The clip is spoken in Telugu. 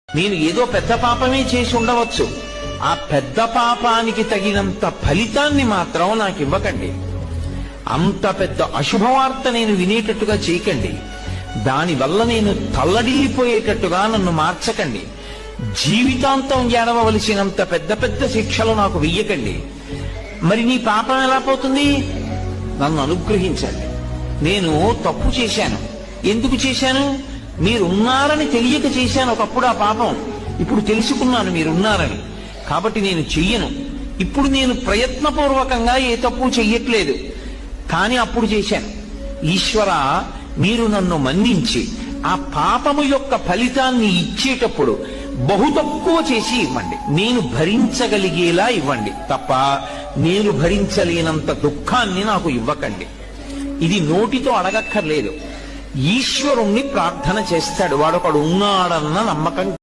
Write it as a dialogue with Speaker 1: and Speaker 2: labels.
Speaker 1: నేను ఏదో పెద్ద పాపమే చేసి ఉండవచ్చు, ఆ పెద్ద పాపానికి తగినంత ఫలితాన్ని మాత్రం నాకు ఇవ్వకండి. అంత పెద్ద అశుభవార్త నేను వినేటట్టుగా చేయకండి. దానివల్ల నేను తల్లడిల్లిపోయేటట్టుగా నన్ను మార్చకండి. జీవితాంతం ఏడవలసినంత పెద్ద పెద్ద శిక్షలు నాకు వెయ్యకండి. మరి నీ పాపం ఎలా పోతుంది? నన్ను అనుగ్రహించండి. నేను తప్పు చేశాను. ఎందుకు చేశాను? మీరున్నారని తెలియక చేశాను ఒకప్పుడు ఆ పాపం. ఇప్పుడు తెలుసుకున్నాను మీరున్నారని, కాబట్టి నేను చెయ్యను. ఇప్పుడు నేను ప్రయత్నపూర్వకంగా ఏ తప్పు చెయ్యట్లేదు, కానీ అప్పుడు చేశాను. ఈశ్వర, మీరు నన్ను మన్నించి ఆ పాపము యొక్క ఫలితాన్ని ఇచ్చేటప్పుడు బహు తక్కువ చేసి ఇవ్వండి. నేను భరించగలిగేలా ఇవ్వండి తప్ప నేను భరించలేనంత దుఃఖాన్ని నాకు ఇవ్వకండి. ఇది నోటితో అడగక్కర్లేదు. ఈశ్వరుణ్ణి ప్రార్థన చేస్తాడు. వాడొకడు ఉన్నాడన్న నమ్మకం